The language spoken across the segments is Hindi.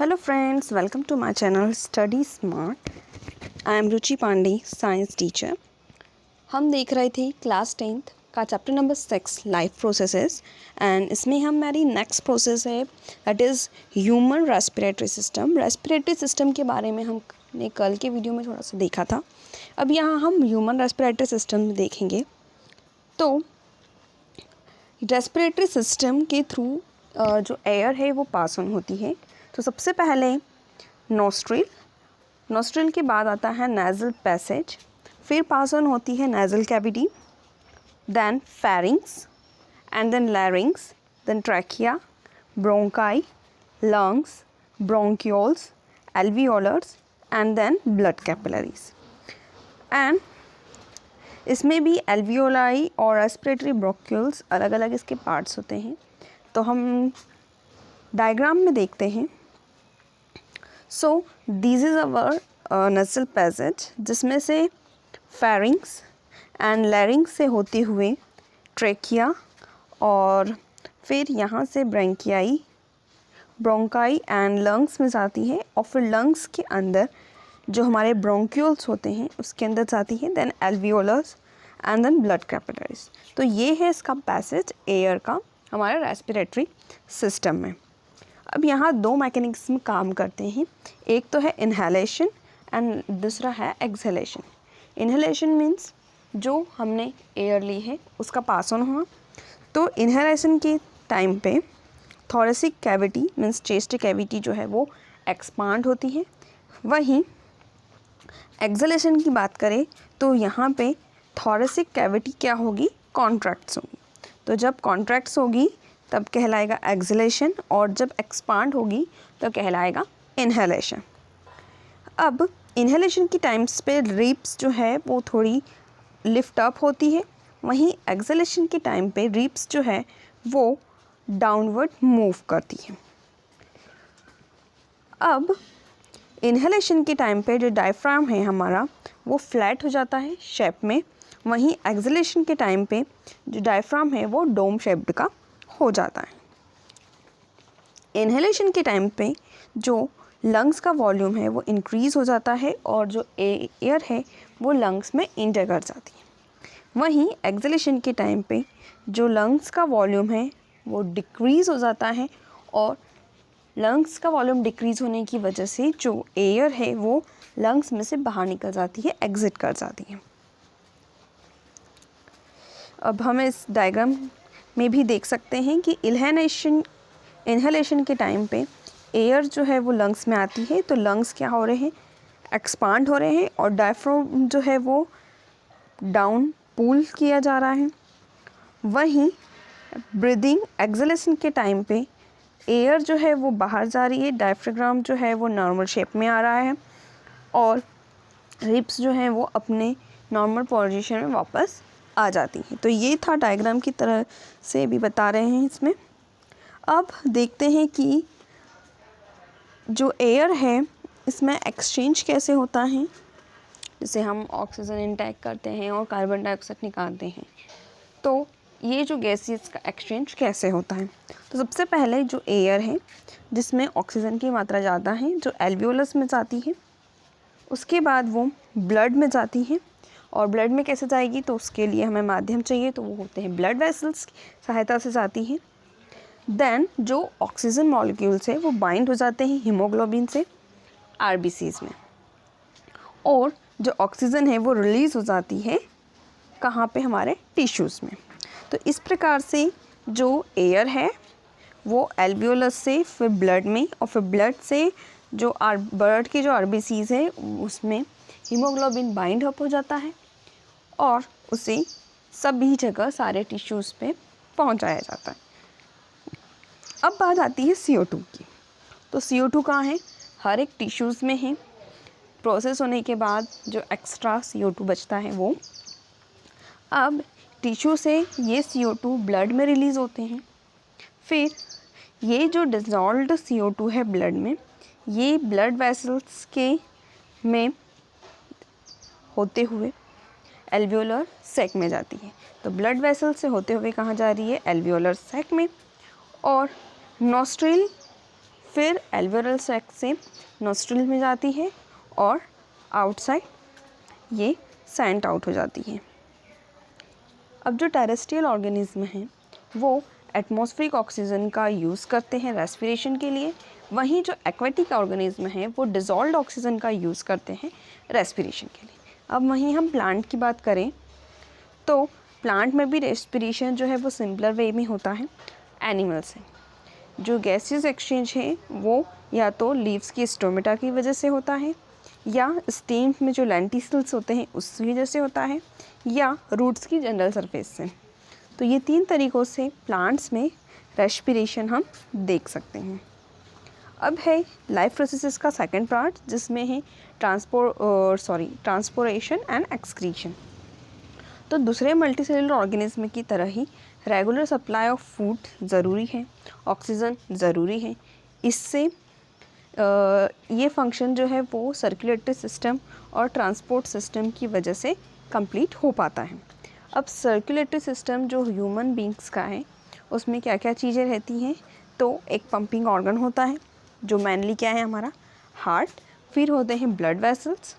Hello friends, welcome to my channel study smart. I am Ruchi Pandey, science teacher. हम देख रहे थे क्लास 10th का chapter number 6 life processes and इसमें हमारी नेक्स्ट प्रोसेस है that is human respiratory system. Respiratory system के बारे में हमने कल के वीडियो में थोड़ा सा देखा था। अब यहाँ हम ह्यूमन रेस्पिरेटरी सिस्टम देखेंगे। तो रेस्पिरेटरी सिस्टम के थ्रू जो एयर है वो पास ऑन होती है। तो सबसे पहले नोस्ट्रिल के बाद आता है नेज़ल पैसेज, फिर पास ऑन होती है nasal cavity, then pharynx and then larynx, then trachea, bronchi, lungs, bronchioles, alveolars and then blood capillaries. And इसमें भी एल्वियोलाई और रेस्पिरेटरी ब्रोंक्यूल्स अलग अलग इसके पार्ट्स होते हैं। तो हम डायग्राम में देखते हैं। So this is our nasal passage, जिसमें से फेरिंग्स एंड लैरिंग्स से होते हुए ट्रेकिया और फिर यहाँ से ब्रोंकियाई, ब्रोंकाई एंड लंग्स में जाती है और फिर लंग्स के अंदर जो हमारे ब्रोंक्यूल्स होते हैं उसके अंदर जाती है, then alveolars and then blood capillaries. तो ये है इसका पैसेज एयर का हमारे रेस्पिरेटरी सिस्टम में। अब यहाँ दो मैकेनिज्म काम करते हैं, एक तो है इनहेलेशन एंड दूसरा है एक्सहेलेशन। इनहेलेशन मीन्स जो हमने एयर ली है उसका पास ऑन हुआ। तो इनहेलेशन के टाइम पे thoracic cavity means chest cavity जो है वो एक्सपांड होती है। वहीं एक्सहेलेशन की बात करें तो यहाँ पे थोरेसिक कैविटी क्या होगी, कॉन्ट्रैक्ट्स होगी। तो जब कॉन्ट्रैक्ट्स होगी तब कहलाएगा एक्सहेलेशन और जब एक्सपांड होगी तो कहलाएगा इनहेलेशन। अब इनहेलेशन की टाइम्स पे रिब्स जो है वो थोड़ी लिफ्ट अप होती है, वहीं एक्सहेलेशन के टाइम पे रिब्स जो है वो डाउनवर्ड मूव करती है। अब इनहेलेशन के टाइम पे जो डायफ्राम है हमारा वो फ्लैट हो जाता है शेप में, वहीं एक्सहेलेशन के टाइम पे जो डायफ्राम है वो डोम शेप्ड का हो जाता है। इनहेलेशन के टाइम पे जो लंग्स का वॉल्यूम है वो इंक्रीज़ हो जाता है और जो एयर है वो लंग्स में इंटर कर जाती है। वहीं एक्सहेलेशन के टाइम पे जो लंग्स का वॉल्यूम है वो डिक्रीज़ हो जाता है और लंग्स का वॉल्यूम डिक्रीज़ होने की वजह से जो एयर है वो लंग्स में से बाहर निकल जाती है, एग्जिट कर जाती है। अब हम इस डायग्राम में भी देख सकते हैं कि इनहेलेशन के टाइम पे एयर जो है वो लंग्स में आती है, तो लंग्स क्या हो रहे हैं, एक्सपांड हो रहे हैं और डायफ्राम जो है वो डाउन पुल किया जा रहा है। वहीं ब्रीदिंग एक्सहेलेशन के टाइम पे एयर जो है वो बाहर जा रही है, डायफ्राम जो है वो नॉर्मल शेप में आ रहा है और रिब्स जो हैं वो अपने नॉर्मल पोजीशन में वापस आ जाती हैं। तो ये था डायग्राम की तरह से भी बता रहे हैं इसमें। अब देखते हैं कि जो एयर है इसमें एक्सचेंज कैसे होता है। जैसे हम ऑक्सीजन इनटेक करते हैं और कार्बन डाइऑक्साइड निकालते हैं, तो ये जो गैसेस का एक्सचेंज कैसे होता है। तो सबसे पहले जो एयर है जिसमें ऑक्सीजन की मात्रा ज़्यादा है जो एल्वियोलस में जाती है, उसके बाद वो ब्लड में जाती है और ब्लड में कैसे जाएगी तो उसके लिए हमें माध्यम चाहिए, तो वो होते हैं ब्लड वेसल्स की सहायता से जाती है। देन जो ऑक्सीजन मॉलिक्यूल्स है वो बाइंड हो जाते हैं हीमोग्लोबिन से आरबीसीज में और जो ऑक्सीजन है वो रिलीज़ हो जाती है कहाँ पे, हमारे टिश्यूज़ में। तो इस प्रकार से जो एयर है वो एल्वियोलस से फिर ब्लड में और फिर ब्लड से जो ब्लड की जो आरबीसीज है उसमें हीमोग्लोबिन बाइंड अप हो जाता है और उसे सभी जगह सारे टिश्यूज़ पे पहुंचाया जाता है। अब बात आती है CO2 की। तो CO2 कहाँ है, हर एक टिश्यूज़ में है। प्रोसेस होने के बाद जो एक्स्ट्रा CO2 बचता है वो अब टिश्यू से ये CO2 ब्लड में रिलीज़ होते हैं। फिर ये जो डिज़ोल्व्ड CO2 है ब्लड में, ये ब्लड वेसल्स के में होते हुए एल्वियोलर सैक में जाती है। तो ब्लड वेसल से होते हुए कहाँ जा रही है, एल्वियोलर सैक में। और नोस्ट्रिल फिर एल्वियोलर सैक से नोस्ट्रिल में जाती है और आउटसाइड ये सेंट आउट हो जाती है। अब जो टेरेस्ट्रियल ऑर्गेनिज्म हैं वो एटमॉस्फेरिक ऑक्सीजन का यूज़ करते हैं रेस्पिरेशन के लिए, वहीं जो एक्वेटिक ऑर्गेनिज्म हैं वो डिज़ोल्व्ड ऑक्सीजन का यूज़ करते हैं रेस्पिरेशन के लिए। अब वहीं हम प्लांट की बात करें तो प्लांट में भी रेस्पिरेशन जो है वो सिंपलर वे में होता है एनिमल से। जो गैसेस एक्सचेंज है वो या तो लीव्स की स्टोमेटा की वजह से होता है, या स्टेम में जो लेंटिसल्स होते हैं उस वजह से होता है, या रूट्स की जनरल सरफेस से। तो ये 3 तरीक़ों से प्लांट्स में रेस्पिरेशन हम देख सकते हैं। अब है लाइफ प्रोसेसेस का सेकंड पार्ट, जिसमें है ट्रांसपोरेशन एंड एक्सक्रीशन। तो दूसरे मल्टीसेलुलर ऑर्गेनिज्म की तरह ही रेगुलर सप्लाई ऑफ फूड ज़रूरी है, ऑक्सीजन ज़रूरी है। इससे ये फंक्शन जो है वो सर्कुलेटरी सिस्टम और ट्रांसपोर्ट सिस्टम की वजह से कंप्लीट हो पाता है। अब सर्कुलेटरी सिस्टम जो ह्यूमन बींग्स का है उसमें क्या क्या चीज़ें रहती हैं, तो एक पंपिंग ऑर्गन होता है जो मेनली क्या है हमारा हार्ट, फिर होते हैं ब्लड वेसल्स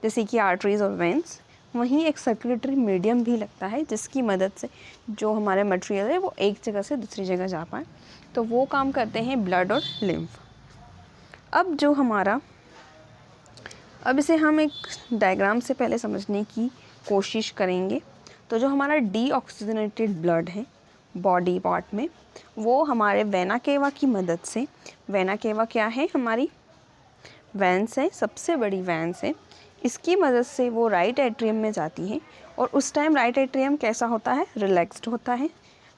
जैसे कि आर्टरीज और वेंस, वहीं एक सर्कुलेटरी मीडियम भी लगता है जिसकी मदद से जो हमारे मटेरियल है वो एक जगह से दूसरी जगह जा पाए, तो वो काम करते हैं ब्लड और लिम्फ। अब जो हमारा अब इसे हम एक डायग्राम से पहले समझने की कोशिश करेंगे। तो जो हमारा डीऑक्सीजनेटेड ब्लड है बॉडी पार्ट में, वो हमारे वेना केवा की मदद से, वेना केवा क्या है हमारी वेंस है, सबसे बड़ी वेंस है, इसकी मदद से वो राइट एट्रियम में जाती है और उस टाइम राइट एट्रियम कैसा होता है, रिलैक्स्ड होता है।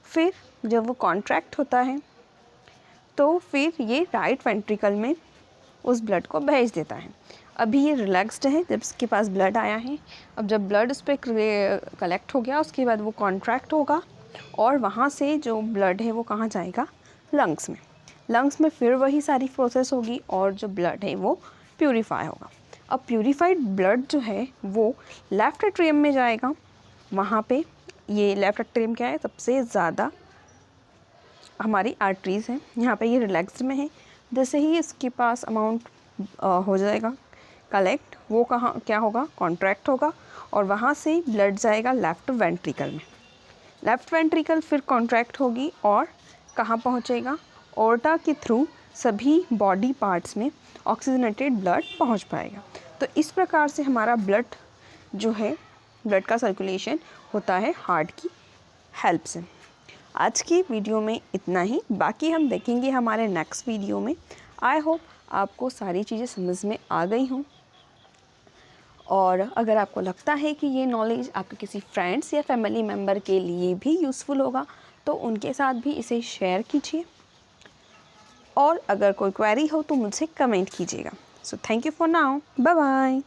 फिर जब वो कॉन्ट्रैक्ट होता है तो फिर ये राइट वेंट्रिकल में उस ब्लड को भेज देता है। अभी ये रिलैक्स्ड है जब इसके पास ब्लड आया है। अब जब ब्लड उस पर कलेक्ट हो गया उसके बाद वो कॉन्ट्रैक्ट होगा और वहाँ से जो ब्लड है वो कहाँ जाएगा, लंग्स में। लंग्स में फिर वही सारी प्रोसेस होगी और जो ब्लड है वो प्यूरीफाई होगा। अब प्यूरीफाइड ब्लड जो है वो लेफ़्ट एट्रियम में जाएगा। वहाँ पे ये लेफ़्ट एट्रियम क्या है, सबसे ज़्यादा हमारी आर्टरीज़ हैं, यहाँ पे ये रिलैक्स्ड में है। जैसे ही इसके पास अमाउंट हो जाएगा कलेक्ट, वो कहाँ क्या होगा, कॉन्ट्रैक्ट होगा और वहाँ से ब्लड जाएगा लेफ़्ट वेंट्रिकल में। लेफ़्ट वेंट्रिकल फिर कॉन्ट्रैक्ट होगी और कहाँ पहुँचेगा, ओर्टा के थ्रू सभी बॉडी पार्ट्स में ऑक्सीजनेटेड ब्लड पहुँच पाएगा। तो इस प्रकार से हमारा ब्लड जो है, ब्लड का सर्कुलेशन होता है हार्ट की हेल्प से। आज की वीडियो में इतना ही, बाकी हम देखेंगे हमारे नेक्स्ट वीडियो में। आई होप आपको सारी चीज़ें समझ में आ गई हों, और अगर आपको लगता है कि ये नॉलेज आपके किसी फ्रेंड्स या फैमिली मेम्बर के लिए भी यूज़फुल होगा तो उनके साथ भी इसे शेयर कीजिए, और अगर कोई क्वेरी हो तो मुझसे कमेंट कीजिएगा। So thank you for now, bye bye.